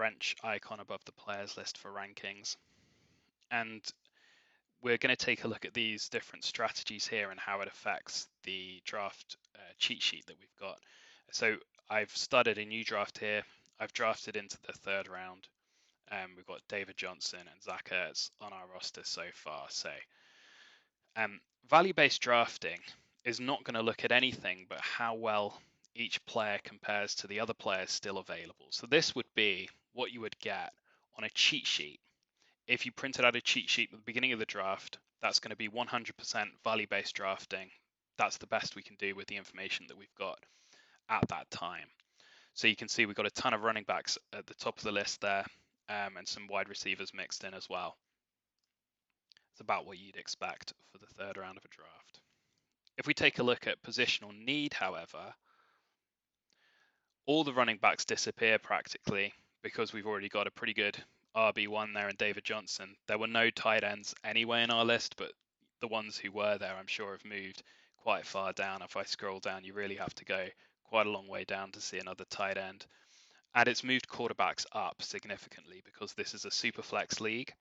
wrench icon above the players list for rankings. And we're going to take a look at these different strategies here and how it affects the draft cheat sheet that we've got. So I've started a new draft here. I've drafted into the third round. We've got David Johnson and Zach Ertz on our roster so far. So value-based drafting is not going to look at anything but how well each player compares to the other players still available. So this would be what you would get on a cheat sheet. If you printed out a cheat sheet at the beginning of the draft, that's going to be 100% value-based drafting. That's the best we can do with the information that we've got at that time. So you can see we've got a ton of running backs at the top of the list there, and some wide receivers mixed in as well. It's about what you'd expect for the third round of a draft. If we take a look at positional need, however, all the running backs disappear practically because we've already got a pretty good RB1 there in David Johnson. There were no tight ends anyway in our list, but the ones who were there, I'm sure, have moved quite far down. If I scroll down, you really have to go quite a long way down to see another tight end. And it's moved quarterbacks up significantly because this is a super flex league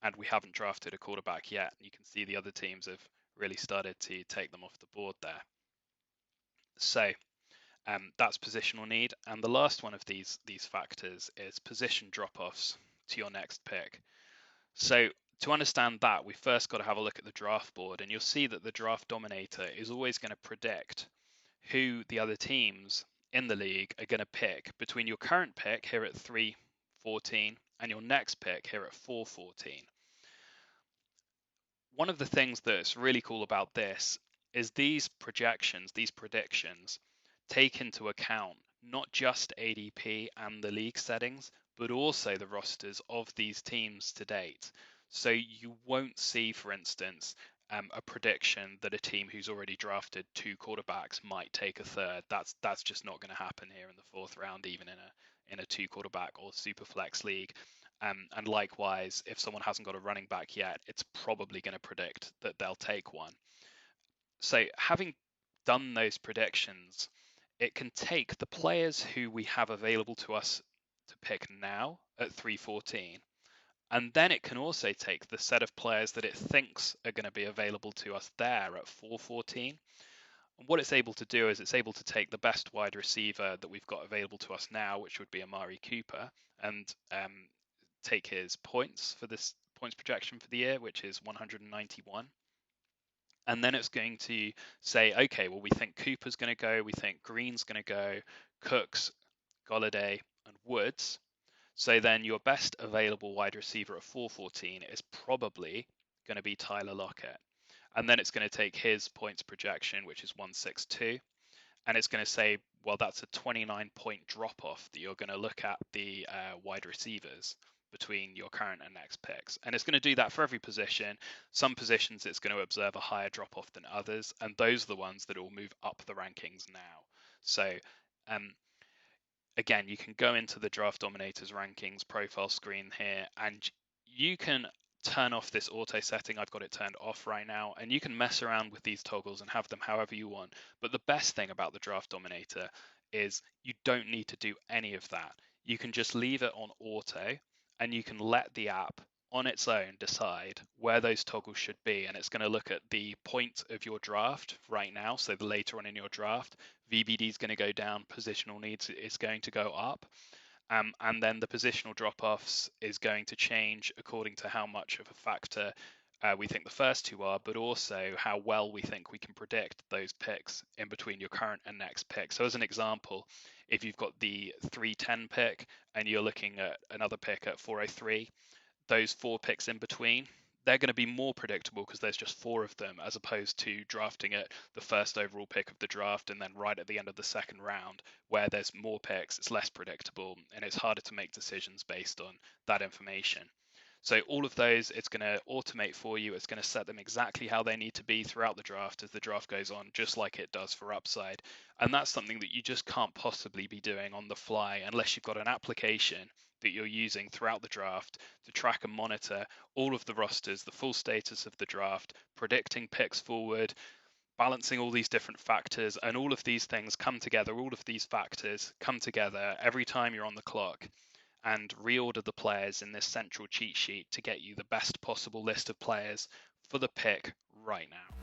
and we haven't drafted a quarterback yet. You can see the other teams have really started to take them off the board there. So that's positional need. And the last one of these factors is position drop-offs to your next pick. So to understand that, we first got to have a look at the draft board, and you'll see that the Draft Dominator is always going to predict who the other teams in the league are going to pick between your current pick here at 314 and your next pick here at 414. One of the things that's really cool about this is these projections, these predictions, take into account not just ADP and the league settings, but also the rosters of these teams to date. So you won't see, for instance, a prediction that a team who's already drafted 2 quarterbacks might take a third. That's just not going to happen here in the 4th round, even in a 2 quarterback or super flex league. And likewise, if someone hasn't got a running back yet, it's probably going to predict that they'll take one. So having done those predictions, it can take the players who we have available to us to pick now at 314, and then it can also take the set of players that it thinks are going to be available to us there at 414. And what it's able to do is it's able to take the best wide receiver that we've got available to us now, which would be Amari Cooper, and take his points for this points projection for the year, which is 191. And then it's going to say, okay, well, we think Cooper's going to go, we think Green's going to go, Cooks, Golladay, and Woods. So then your best available wide receiver at 414 is probably going to be Tyler Lockett. And then it's going to take his points projection, which is 162. And it's going to say, well, that's a 29-point drop-off that you're going to look at the wide receivers between your current and next picks. And it's going to do that for every position. Some positions it's going to observe a higher drop-off than others. And those are the ones that will move up the rankings now. So again, you can go into the Draft Dominator's rankings profile screen here, and you can turn off this auto setting. I've got it turned off right now, and you can mess around with these toggles and have them however you want. But the best thing about the Draft Dominator is you don't need to do any of that. You can just leave it on auto, and you can let the app on its own decide where those toggles should be, and it's going to look at the point of your draft right now. So the later on in your draft, VBD is going to go down, positional needs is going to go up, and then the positional drop-offs is going to change according to how much of a factor we think the first 2 are, but also how well we think we can predict those picks in between your current and next pick. So as an example, if you've got the 310 pick and you're looking at another pick at 403, those 4 picks in between, they're going to be more predictable because there's just 4 of them, as opposed to drafting at the first overall pick of the draft and then right at the end of the 2nd round, where there's more picks, it's less predictable, and it's harder to make decisions based on that information. So all of those, it's going to automate for you. It's going to set them exactly how they need to be throughout the draft as the draft goes on, just like it does for Upside. And that's something that you just can't possibly be doing on the fly unless you've got an application that you're using throughout the draft to track and monitor all of the rosters, the full status of the draft, predicting picks forward, balancing all these different factors, and all of these things come together, all of these factors come together every time you're on the clock. and reorder the players in this central cheat sheet to get you the best possible list of players for the pick right now.